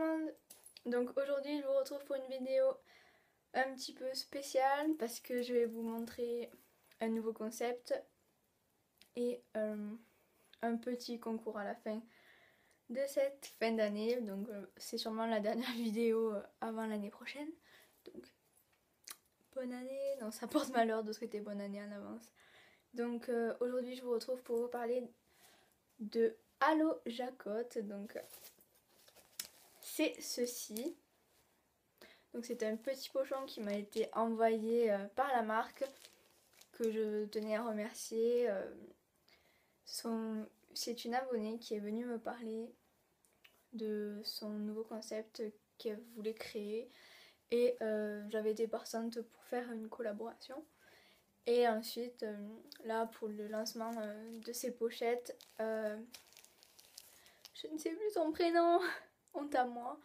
monde! Donc aujourd'hui je vous retrouve pour une vidéo un petit peu spéciale parce que je vais vous montrer un nouveau concept et un petit concours à la fin de cette fin d'année. Donc c'est sûrement la dernière vidéo avant l'année prochaine. Donc bonne année! Non, ça porte malheur de souhaiter bonne année en avance. Donc aujourd'hui je vous retrouve pour vous parler de Allo Jacotte. Donc c'est ceci. Donc c'est un petit pochon qui m'a été envoyé par la marque, que je tenais à remercier. C'est une abonnée qui est venue me parler de son nouveau concept qu'elle voulait créer et j'avais été partante pour faire une collaboration. Et ensuite là pour le lancement de ces pochettes, je ne sais plus son prénom, honte à moi,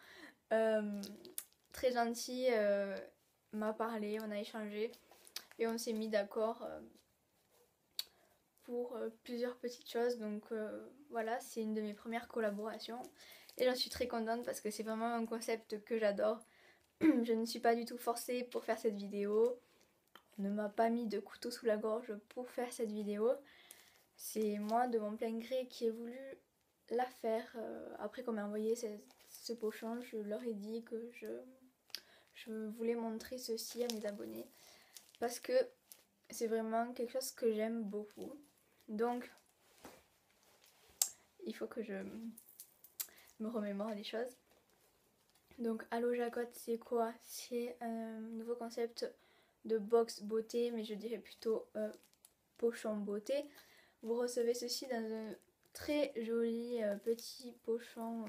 très gentil, m'a parlé, on a échangé et on s'est mis d'accord pour plusieurs petites choses. Donc voilà, c'est une de mes premières collaborations et j'en suis très contente parce que c'est vraiment un concept que j'adore. Je ne suis pas du tout forcée pour faire cette vidéo, on ne m'a pas mis de couteau sous la gorge pour faire cette vidéo. C'est moi de mon plein gré qui ai voulu la faire. Après qu'on m'a envoyé ce pochon, je leur ai dit que je voulais montrer ceci à mes abonnés parce que c'est vraiment quelque chose que j'aime beaucoup. Donc il faut que je me remémore des choses. Donc Allo Jacotte, c'est quoi? C'est un nouveau concept de box beauté, mais je dirais plutôt pochon beauté. Vous recevez ceci dans un très joli petit pochon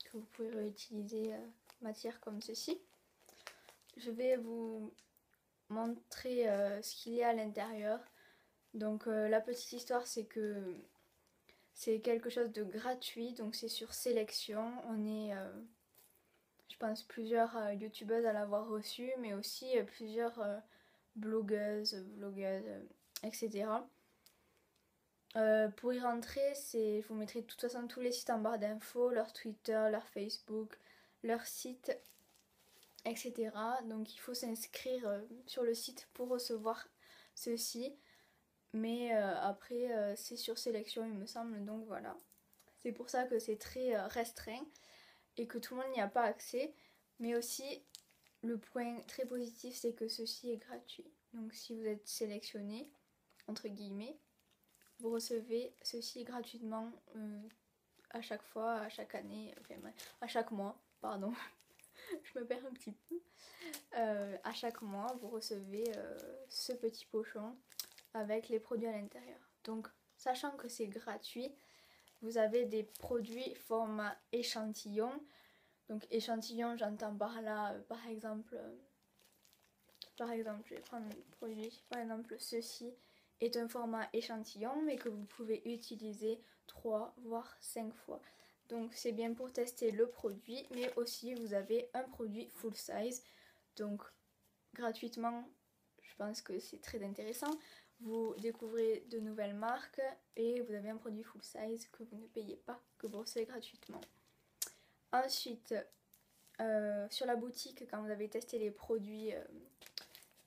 que vous pouvez réutiliser matière comme ceci. Je vais vous montrer ce qu'il y a à l'intérieur. Donc la petite histoire, c'est que c'est quelque chose de gratuit, donc c'est sur sélection. On est, je pense, plusieurs youtubeuses à l'avoir reçu, mais aussi plusieurs blogueuses, etc. Pour y rentrer, je vous mettrai de toute façon tous les sites en barre d'infos, leur Twitter, leur Facebook, leur site, etc. Donc il faut s'inscrire sur le site pour recevoir ceci. Mais après c'est sur sélection il me semble, donc voilà. C'est pour ça que c'est très restreint et que tout le monde n'y a pas accès. Mais aussi le point très positif, c'est que ceci est gratuit. Donc si vous êtes sélectionné, entre guillemets, vous recevez ceci gratuitement à chaque fois, à chaque année, enfin, à chaque mois, pardon. Je me perds un petit peu. À chaque mois, vous recevez ce petit pochon avec les produits à l'intérieur. Donc, sachant que c'est gratuit, vous avez des produits format échantillon. Donc, échantillon, j'entends par là, par exemple, je vais prendre un produit. Par exemple, ceci est un format échantillon, mais que vous pouvez utiliser 3 voire 5 fois. Donc, c'est bien pour tester le produit, mais aussi vous avez un produit full size. Donc, gratuitement, je pense que c'est très intéressant. Vous découvrez de nouvelles marques et vous avez un produit full size que vous ne payez pas, que vous recevez gratuitement. Ensuite, sur la boutique, quand vous avez testé les produits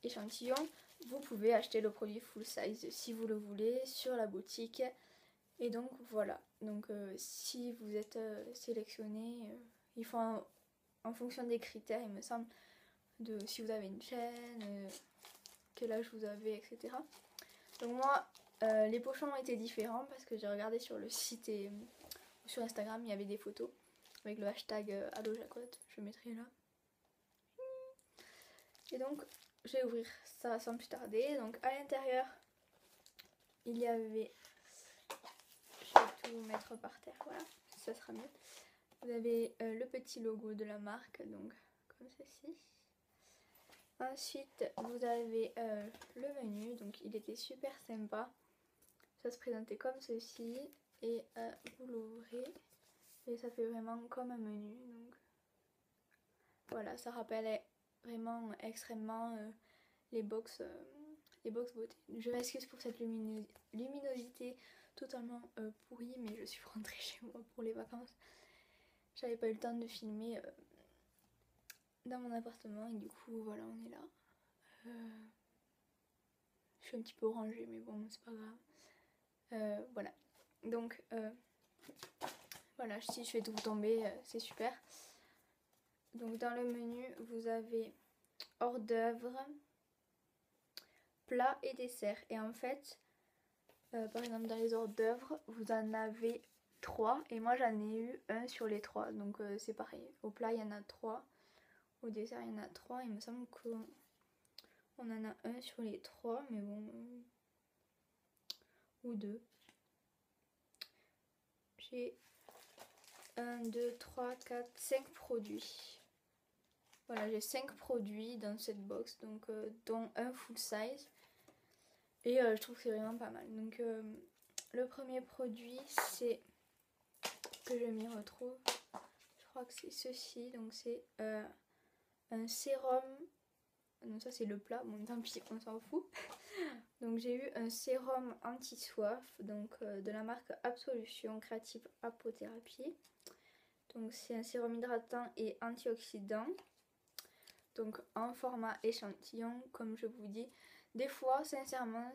échantillons, vous pouvez acheter le produit full size si vous le voulez sur la boutique. Et donc voilà, donc si vous êtes sélectionné, il faut en fonction des critères, il me semble, de si vous avez une chaîne, quel âge vous avez, etc. Donc moi, les pochons étaient différents parce que j'ai regardé sur le site et sur Instagram, il y avait des photos avec le hashtag Allo Jacotte, je mettrai là. Et donc, je vais ouvrir ça sans plus tarder. Donc à l'intérieur, il y avait, je vais tout mettre par terre, voilà, ça sera mieux. Vous avez le petit logo de la marque, donc comme ceci. Ensuite, vous avez le menu, donc il était super sympa. Ça se présentait comme ceci et vous l'ouvrez et ça fait vraiment comme un menu. Donc voilà, ça rappelle vraiment extrêmement les box beauté. Je m'excuse pour cette luminosité totalement pourrie, mais je suis rentrée chez moi pour les vacances. j'avais pas eu le temps de filmer dans mon appartement et du coup voilà, on est là. Je suis un petit peu orangée mais bon, c'est pas grave. Voilà, donc voilà, si je fais tout tomber, c'est super. Donc dans le menu, vous avez hors d'œuvre, plat et dessert. Et en fait, par exemple dans les hors d'œuvre, vous en avez 3 et moi j'en ai eu un sur les 3. Donc c'est pareil. Au plat il y en a 3, au dessert il y en a 3. Il me semble qu'on en a un sur les 3, mais bon, ou 2. J'ai 1, 2, 3, 4, 5 produits. Voilà, j'ai 5 produits dans cette box, donc dont un full size. Et je trouve que c'est vraiment pas mal. Donc le premier produit, c'est que je m'y retrouve. Je crois que c'est ceci. Donc c'est un sérum. Non, ça c'est le plat. Bon, tant pis, on s'en fout. Donc j'ai eu un sérum anti-soif, donc de la marque Absolution Creative Apothérapie. Donc c'est un sérum hydratant et antioxydant. Donc en format échantillon, comme je vous dis. Des fois, sincèrement,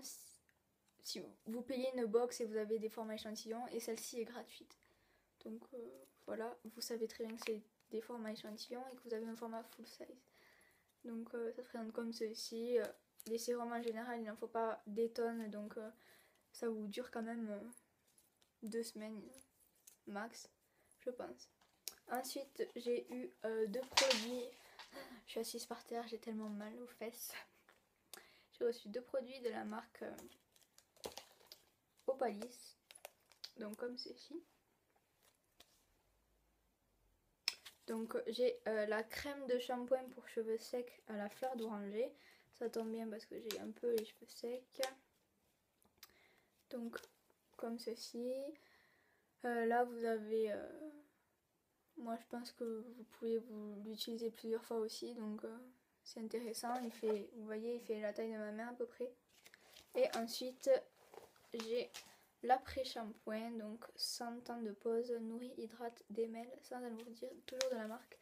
si vous payez une box et vous avez des formats échantillons, et celle-ci est gratuite. Donc voilà, vous savez très bien que c'est des formats échantillons et que vous avez un format full size. Donc ça se présente comme ceci. Les sérums en général, il n'en faut pas des tonnes, donc ça vous dure quand même 2 semaines max, je pense. Ensuite, j'ai eu 2 produits. Je suis assise par terre, j'ai tellement mal aux fesses. J'ai reçu 2 produits de la marque Opalis, donc comme ceci. Donc j'ai la crème de shampoing pour cheveux secs à la fleur d'oranger. Ça tombe bien parce que j'ai un peu les cheveux secs. Donc comme ceci. Là vous avez... moi je pense que vous pouvez l'utiliser plusieurs fois aussi. Donc c'est intéressant. Il fait, vous voyez, il fait la taille de ma main à peu près. Et ensuite j'ai l'après-shampoing. Donc 100 temps de pause, nourrit, hydrate, démêle sans alourdir. Toujours de la marque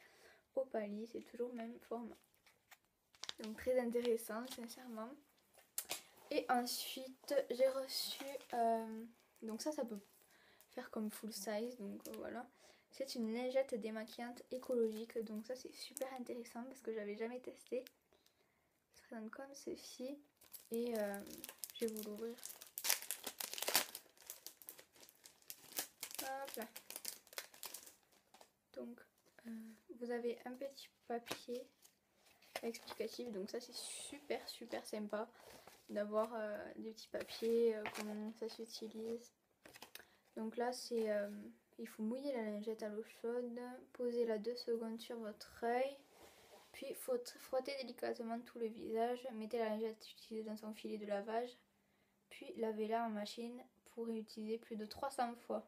Opalis, c'est toujours le même format. Donc très intéressant sincèrement. Et ensuite j'ai reçu donc ça peut faire comme full size, donc voilà. C'est une lingette démaquillante écologique, donc ça c'est super intéressant parce que j'avais jamais testé. Ça se présente comme ceci et je vais vous l'ouvrir. Hop là. Donc vous avez un petit papier explicatif, donc ça c'est super sympa d'avoir des petits papiers, comment ça s'utilise. Donc là c'est il faut mouiller la lingette à l'eau chaude, posez-la 2 secondes sur votre œil, puis frotter délicatement tout le visage, mettez la lingette utilisée dans son filet de lavage, puis lavez-la en machine pour réutiliser plus de 300 fois.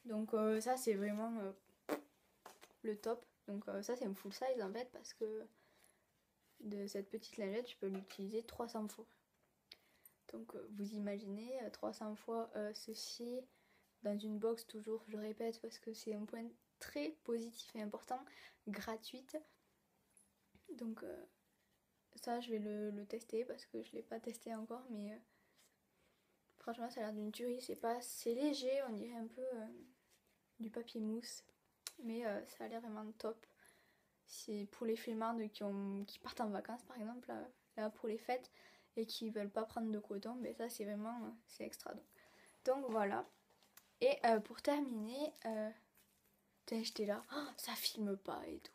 Donc ça c'est vraiment le top. Donc ça c'est un full size en fait parce que de cette petite lingette je peux l'utiliser 300 fois. Donc vous imaginez 300 fois ceci dans une box, toujours je répète parce que c'est un point très positif et important, gratuite. Donc ça je vais le tester parce que je ne l'ai pas testé encore, mais franchement ça a l'air d'une tuerie. C'est léger, on dirait un peu du papier mousse, mais ça a l'air vraiment top. C'est pour les flemmards qui partent en vacances par exemple, là pour les fêtes, et qui veulent pas prendre de coton, mais ça c'est vraiment c'est extra. Donc voilà. Et pour terminer, j'étais là, oh, ça filme pas et tout.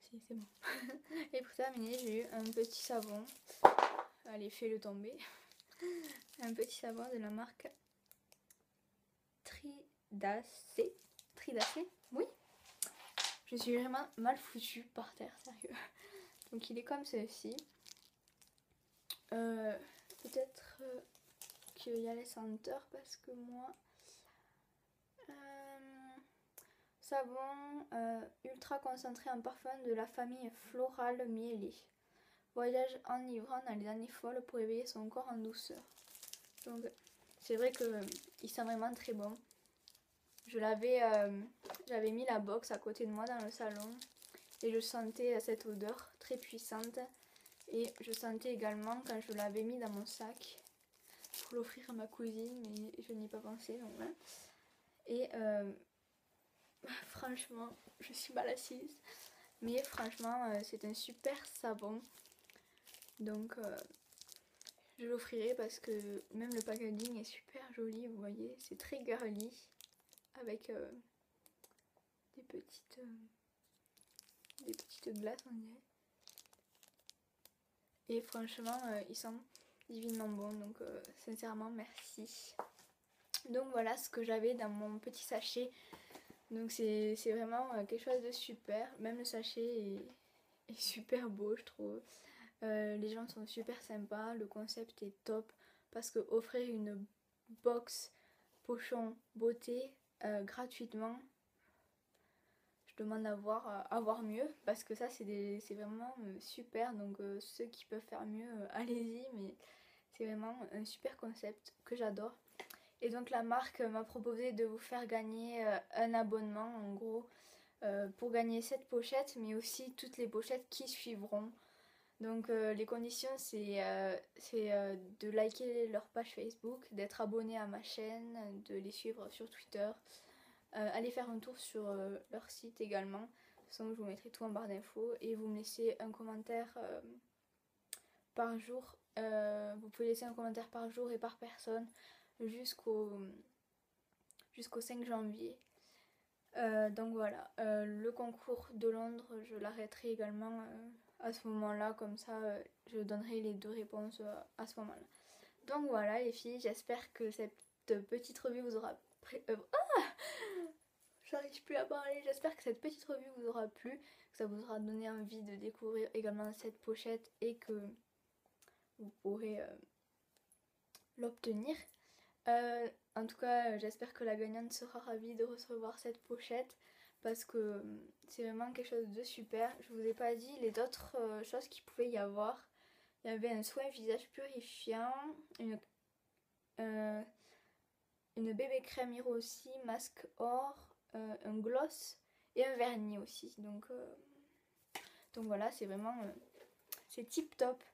Si, c'est bon. Et pour terminer, j'ai eu un petit savon. Allez, fais-le tomber. Un petit savon de la marque Tridacé. Tridacé, oui. Je suis vraiment mal foutue par terre, sérieux. Donc il est comme ceci. Peut-être qu'il y a les senteurs parce que moi... savon ultra concentré en parfum de la famille florale mielée. Voyage enivrant dans les années folles pour éveiller son corps en douceur. Donc c'est vrai que il sent vraiment très bon. j'avais mis la box à côté de moi dans le salon et je sentais cette odeur très puissante. Et je sentais également quand je l'avais mis dans mon sac pour l'offrir à ma cousine, mais je n'y ai pas pensé, donc voilà. Et franchement, je suis mal assise, mais franchement c'est un super savon, donc je l'offrirai parce que même le packaging est super joli, vous voyez, c'est très girly avec des petites glaces on dirait. Et franchement ils sont divinement bons, donc sincèrement merci. Donc voilà ce que j'avais dans mon petit sachet. Donc c'est vraiment quelque chose de super. Même le sachet est super beau je trouve. Les gens sont super sympas. Le concept est top. Parce que offrir une box pochon beauté gratuitement, je demande à voir mieux. Parce que ça c'est vraiment super. Donc ceux qui peuvent faire mieux, allez-y. Mais c'est vraiment un super concept que j'adore. Et donc la marque m'a proposé de vous faire gagner un abonnement en gros pour gagner cette pochette, mais aussi toutes les pochettes qui suivront. Donc les conditions c'est de liker leur page Facebook, d'être abonné à ma chaîne, de les suivre sur Twitter, aller faire un tour sur leur site également. De toute façon je vous mettrai tout en barre d'infos et vous me laissez un commentaire par jour. Vous pouvez laisser un commentaire par jour et par personne jusqu'au 5 janvier. Donc voilà, le concours de Londres, je l'arrêterai également à ce moment-là, comme ça je donnerai les 2 réponses à ce moment-là. Donc voilà les filles, j'espère que cette petite revue vous aura j'arrive plus à parler. J'espère que cette petite revue vous aura plu, que ça vous aura donné envie de découvrir également cette pochette et que vous pourrez l'obtenir. En tout cas, j'espère que la gagnante sera ravie de recevoir cette pochette parce que c'est vraiment quelque chose de super. Je vous ai pas dit les autres choses qu'il pouvait y avoir. Il y avait un soin visage purifiant, une bébé crème Hero aussi, masque or, un gloss et un vernis aussi. Donc voilà, c'est vraiment c'est tip top.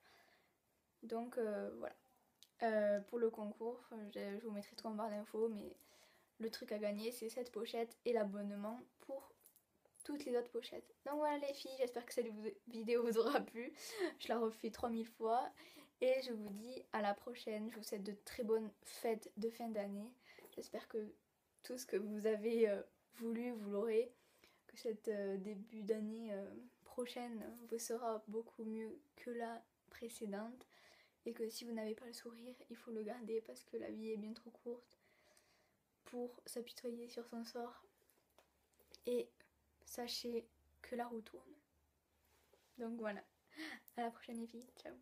Donc voilà. Pour le concours, je vous mettrai tout en barre d'infos, mais le truc à gagner c'est cette pochette et l'abonnement pour toutes les autres pochettes. Donc voilà les filles, j'espère que cette vidéo vous aura plu. Je la refais 3000 fois et je vous dis à la prochaine. Je vous souhaite de très bonnes fêtes de fin d'année. J'espère que tout ce que vous avez voulu, vous l'aurez. Que cette début d'année prochaine vous sera beaucoup mieux que la précédente. Et que si vous n'avez pas le sourire, il faut le garder parce que la vie est bien trop courte pour s'apitoyer sur son sort. Et sachez que la roue tourne. Donc voilà, à la prochaine les filles, ciao.